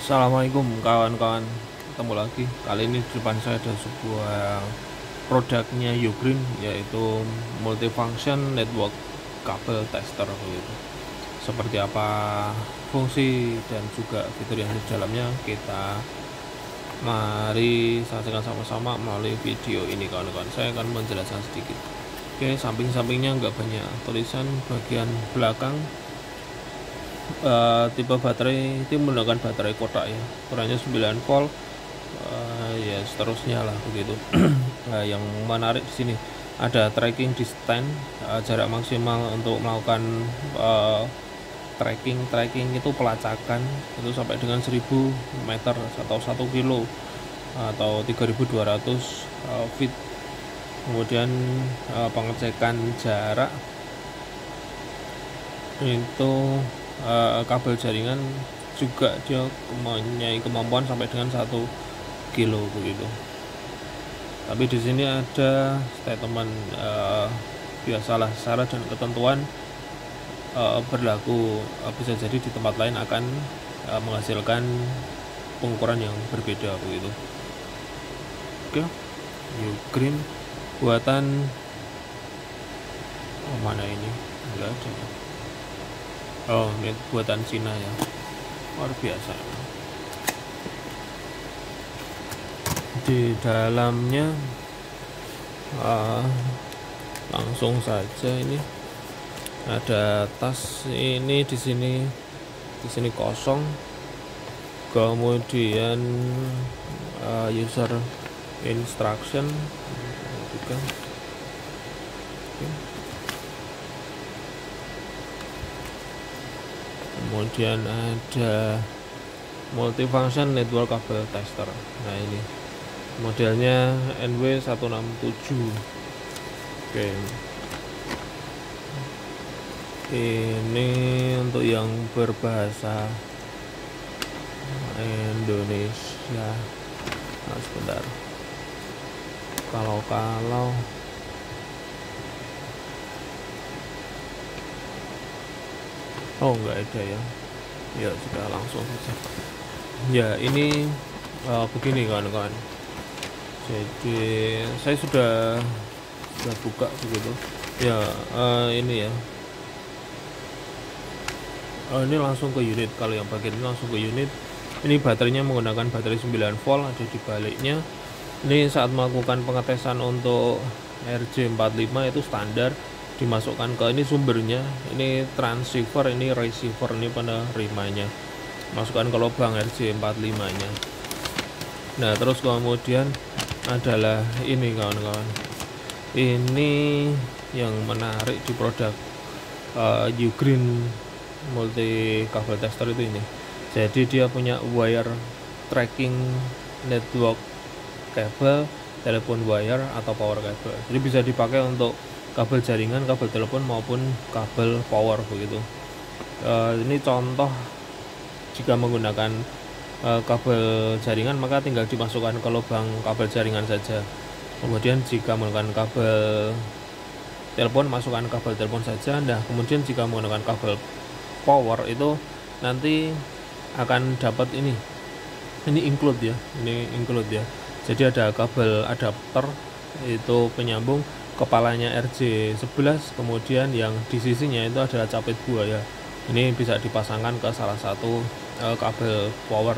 Assalamualaikum kawan-kawan, ketemu lagi. Kali ini di depan saya ada sebuah produknya Ugreen, yaitu multifunction network kabel tester begitu. Seperti apa fungsi dan juga fitur yang ada di dalamnya, kita mari saksikan sama-sama melalui video ini kawan-kawan. Saya akan menjelaskan sedikit. Oke, samping-sampingnya nggak banyak tulisan. Bagian belakang tipe baterai itu menggunakan baterai kotak ya, ukurannya 9 volt, ya seterusnya lah begitu. Nah, yang menarik di sini ada tracking distance, jarak maksimal untuk melakukan tracking itu pelacakan itu sampai dengan 1000 meter atau 1 kilo atau 3200 feet. Kemudian pengecekan jarak itu kabel jaringan juga dia mempunyai kemampuan sampai dengan 1 kilo begitu. Tapi di sini ada statement biasalah syarat dan ketentuan berlaku, bisa jadi di tempat lain akan menghasilkan pengukuran yang berbeda begitu. Oke, Ugreen buatan mana ini? Enggak ada ya. Oh, ini buatan Cina ya, luar biasa. Di dalamnya langsung saja ini ada tas ini, di sini kosong. Kemudian user instruction juga. Kemudian ada multifunction network kabel tester. Nah, ini modelnya NW167. Oke, ini untuk yang berbahasa Indonesia. Nah, sebentar, kalau oh, nggak ada ya. Ya sudah, langsung saja. Ya, ini begini kawan-kawan. Jadi saya sudah buka begitu. Ya, ini ya. Ini langsung ke unit. Kalau yang bagian ini langsung ke unit. Ini baterainya menggunakan baterai 9 volt, ada di baliknya. Ini saat melakukan pengetesan untuk RJ45 itu standar dimasukkan ke ini sumbernya, ini transceiver, ini receiver, ini penerimanya, masukkan ke lubang RJ45 nya. Nah, terus kemudian adalah ini kawan-kawan, ini yang menarik di produk Ugreen multi kabel tester itu ini. Jadi dia punya wire tracking network kabel, telepon wire atau power kabel. Jadi bisa dipakai untuk kabel jaringan, kabel telepon maupun kabel power begitu. Ini contoh jika menggunakan kabel jaringan maka tinggal dimasukkan ke lubang kabel jaringan saja. Kemudian jika menggunakan kabel telepon, masukkan kabel telepon saja. Nah, kemudian jika menggunakan kabel power itu nanti akan dapat ini include ya, jadi ada kabel adapter itu penyambung kepalanya RJ11, kemudian yang di sisinya itu adalah capit buaya. Ini bisa dipasangkan ke salah satu kabel power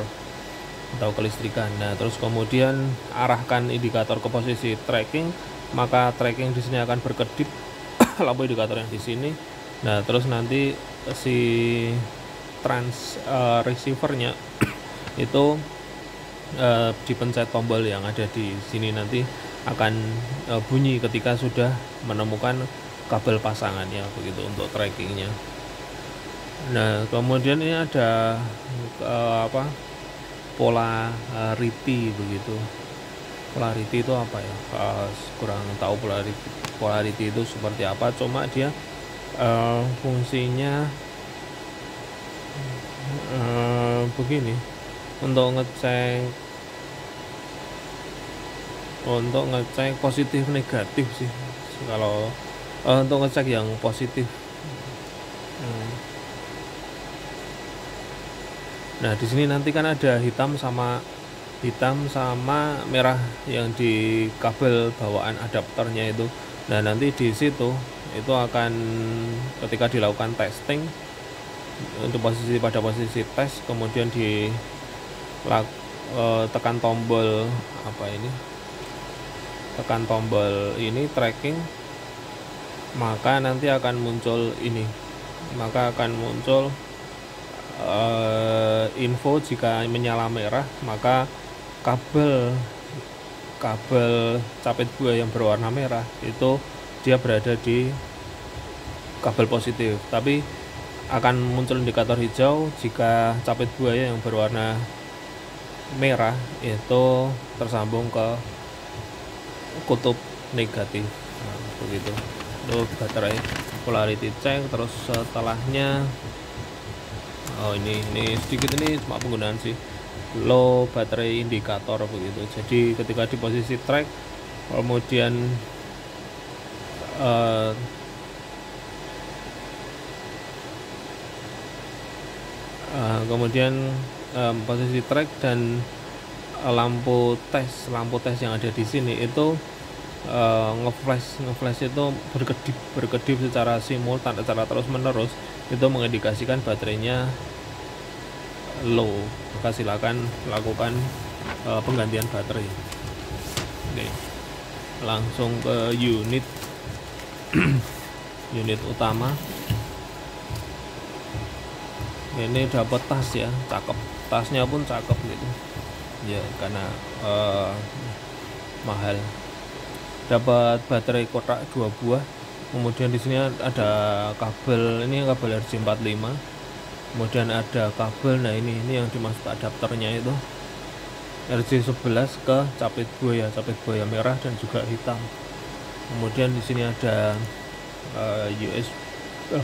atau kelistrikan. Nah, terus kemudian arahkan indikator ke posisi tracking, maka tracking di sini akan berkedip lampu indikator yang di sini. Nah, terus nanti si receivernya itu dipencet tombol yang ada di sini, nanti akan bunyi ketika sudah menemukan kabel pasangannya begitu untuk trackingnya. Nah, kemudian ini ada polarity begitu. Polarity itu apa ya? Kurang tahu polarity itu seperti apa, cuma dia fungsinya begini, untuk ngecek positif negatif sih. Kalau untuk ngecek yang positif, Nah, di sini nanti kan ada hitam sama merah yang di kabel bawaan adapternya itu. Nah, nanti di situ itu akan ketika dilakukan testing untuk pada posisi tes, kemudian tekan tombol tekan tombol ini tracking, maka nanti akan muncul info jika menyala merah, maka kabel capit buaya yang berwarna merah itu dia berada di kabel positif, tapi akan muncul indikator hijau jika capit buaya yang berwarna merah itu tersambung ke kutub negatif. Nah, begitu untuk baterai polarity check. Terus setelahnya ini sedikit, ini cuma penggunaan sih low baterai indikator begitu. Jadi ketika di posisi track, kemudian posisi track dan lampu tes yang ada di sini itu ngeflash itu berkedip secara simultan, secara terus menerus, itu mengindikasikan baterainya low. Maka silakan lakukan penggantian baterai. Oke, langsung ke unit unit utama. Ini dapat tas ya, cakep, tasnya pun cakep gitu ya, karena mahal. Dapat baterai kotak 2 buah, kemudian di sini ada kabel, ini kabel RJ45, kemudian ada kabel, nah ini yang dimasuk adapternya itu RJ11 ke capit buaya merah dan juga hitam. Kemudian di sini ada USB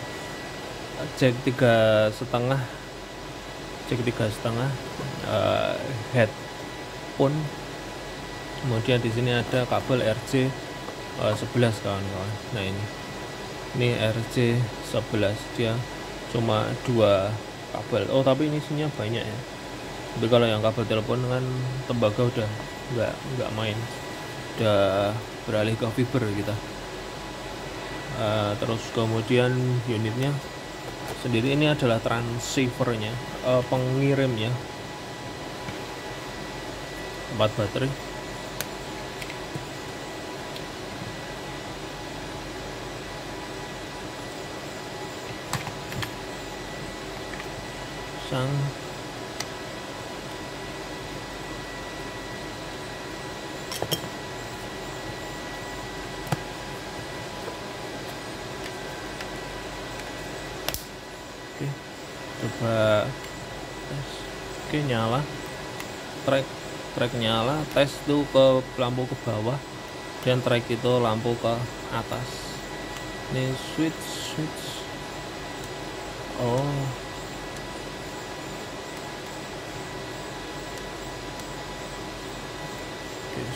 jack 3,5 headphone. Kemudian di sini ada kabel RJ11 kawan-kawan. Nah ini RJ11, dia cuma 2 kabel. Oh, tapi ini isinya banyak ya. Tapi kalau yang kabel telepon kan tembaga udah nggak main, udah beralih ke fiber kita. Terus kemudian unitnya sendiri ini adalah transceivernya, pengirimnya 4 baterai. Oke, coba tes. Oke, nyala, track nyala, tes tuh ke lampu ke bawah dan track itu lampu ke atas. Ini switch. Oh,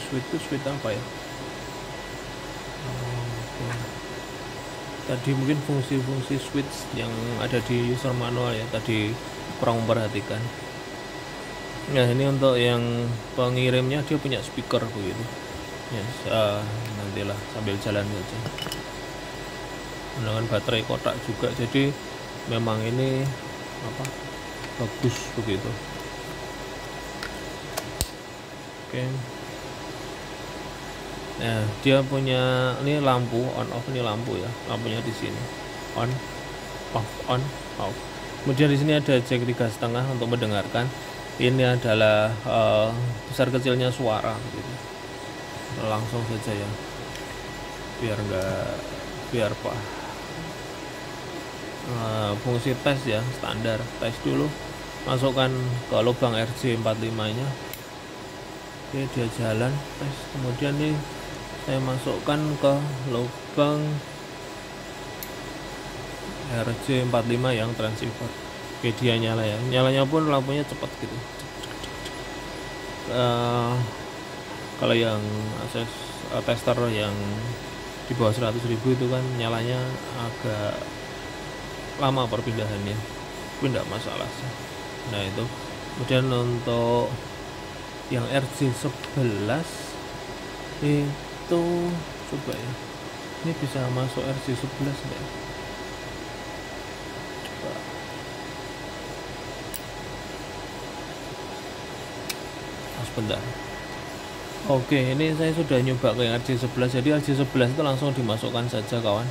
switch apa ya? Tadi mungkin fungsi-fungsi switch yang ada di user manual ya, tadi kurang memperhatikan. Nah, ini untuk yang pengirimnya, dia punya speaker begitu ya. Nantilah sambil jalan saja. Menggunakan baterai kotak juga, jadi memang ini bagus begitu. Oke. Nah, dia punya ini lampu on off, ini lampu ya, lampunya di sini on off. Kemudian di sini ada jack 3,5 untuk mendengarkan. Ini adalah besar kecilnya suara gitu. Langsung saja ya, biar fungsi tes ya, standar tes dulu, masukkan ke lubang RJ45 nya. Oke, dia jalan tes. Kemudian nih saya masukkan ke lubang RJ45 yang transceiver. Oke, dia nyala ya, nyalanya pun lampunya cepat gitu. Kalau yang tester yang di bawah 100.000 itu kan nyalanya agak lama perpindahannya, tapi tidak masalah sih. Nah, itu Kemudian untuk yang RJ11 itu coba ya, ini bisa masuk RJ11 enggak ya? Coba. Sebentar. Oke, ini saya sudah nyoba ke yang RJ11. Jadi RJ11 itu langsung dimasukkan saja kawan,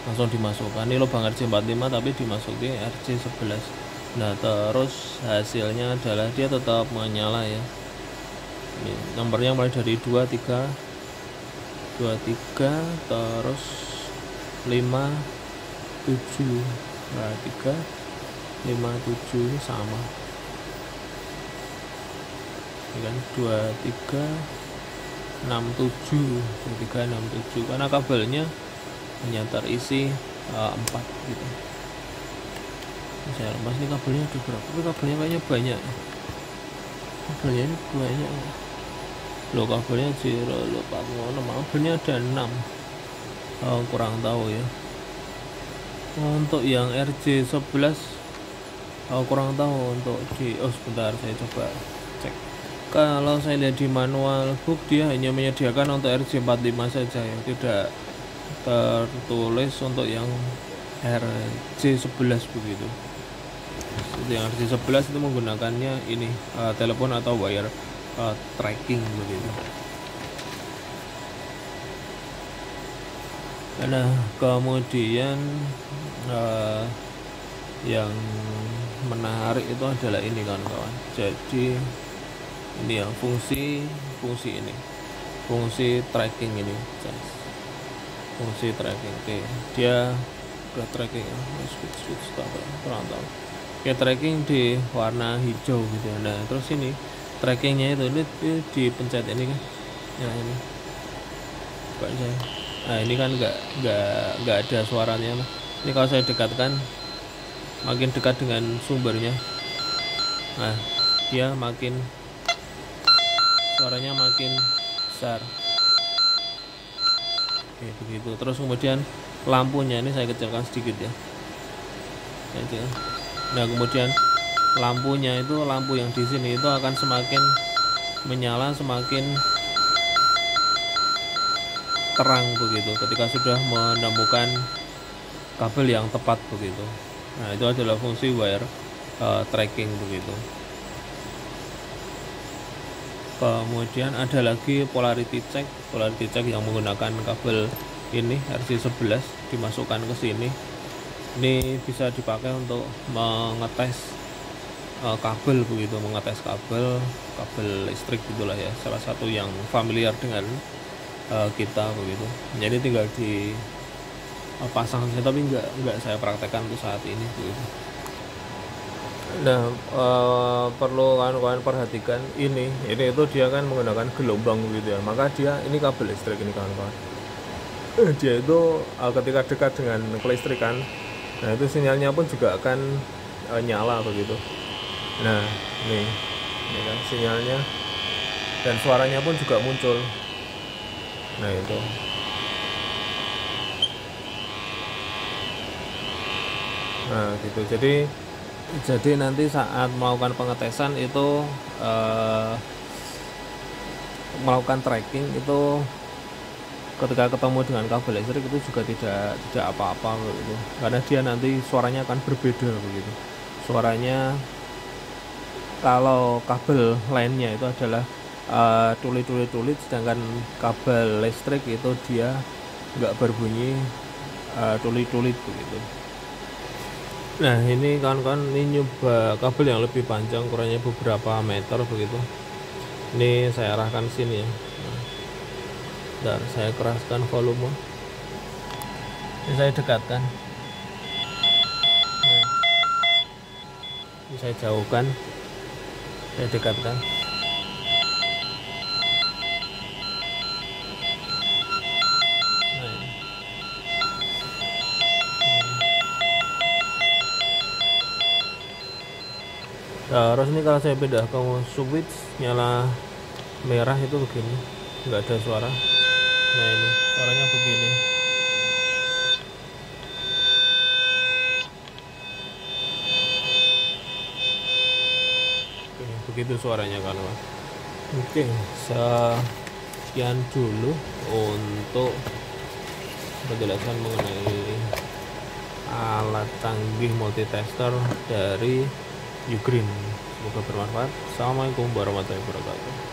langsung dimasukkan. Ini lubang RJ45 tapi dimasukin RJ11. Nah terus hasilnya adalah dia tetap menyala ya. Ini nomornya mulai dari 23 terus 5 7. Nah 3 5 7 ini sama, ini kan 23 6 7 23 6 7 karena kabelnya hanya terisi 4 gitu. Saya lepas ini kabelnya ada berapa? Tapi kabelnya kayaknya banyak. Kabelnya ini banyak. Loh kabelnya 0 kabelnya ada 6. Kurang tahu ya. Untuk yang RJ11 kurang tahu untuk di sebentar saya coba cek. Kalau saya lihat di manual book dia hanya menyediakan untuk RJ45 saja ya, tidak tertulis untuk yang RJ11 begitu. Yang RJ11 itu menggunakannya ini telepon atau wire tracking begitu. Nah kemudian yang menarik itu adalah ini kawan-kawan. Jadi ini ya fungsi ini, fungsi tracking ini, fungsi tracking. Oke, dia udah tracking ya, switch kurang tahu. Oke, tracking di warna hijau gitu. Nah terus ini trackingnya itu ini dipencet ini kan, nah ini coba saya, nah ini kan nggak ada suaranya. Ini kalau saya dekatkan, makin dekat dengan sumbernya, nah dia makin suaranya makin besar. Oke, begitu. Terus kemudian lampunya ini saya kecilkan sedikit ya. Nah kemudian lampunya itu, lampu yang di sini itu akan semakin menyala, semakin terang begitu ketika sudah menemukan kabel yang tepat begitu. Nah itu adalah fungsi wire tracking begitu. Kemudian ada lagi polarity check yang menggunakan kabel ini RJ11 dimasukkan ke sini. Ini bisa dipakai untuk mengetes kabel begitu, mengetes kabel listrik gitulah ya, salah satu yang familiar dengan kita begitu. Jadi tinggal dipasang saja, tapi enggak saya praktekkan untuk saat ini begitu. Nah perlu kawan-kawan perhatikan ini itu dia kan menggunakan gelombang gitu ya, maka dia ini kabel listrik ini kawan-kawan, dia itu ketika dekat dengan kelistrikan, nah itu sinyalnya pun juga akan nyala begitu. Nah ini kan sinyalnya dan suaranya pun juga muncul. Nah itu gitu. Jadi nanti saat melakukan pengetesan itu melakukan tracking itu ketika ketemu dengan kabel listrik itu juga tidak apa-apa begitu, karena dia nanti suaranya akan berbeda begitu. Suaranya kalau kabel lainnya itu adalah tulit, sedangkan kabel listrik itu dia nggak berbunyi tulit begitu. Nah ini kawan-kawan, ini nyoba kabel yang lebih panjang, kurangnya beberapa meter begitu. Ini saya arahkan sini ya. Dan saya keraskan volume. Ini saya dekatkan. Nah, ini saya jauhkan. Saya dekatkan. Terus ini kalau saya pindah ke switch nyala merah itu begini, nggak ada suara. Nah ini suaranya begini. Oke. begitu suaranya kawan. Oke, sekian dulu untuk penjelasan mengenai alat canggih multitester dari Ugreen. Semoga bermanfaat. Assalamualaikum warahmatullahi wabarakatuh.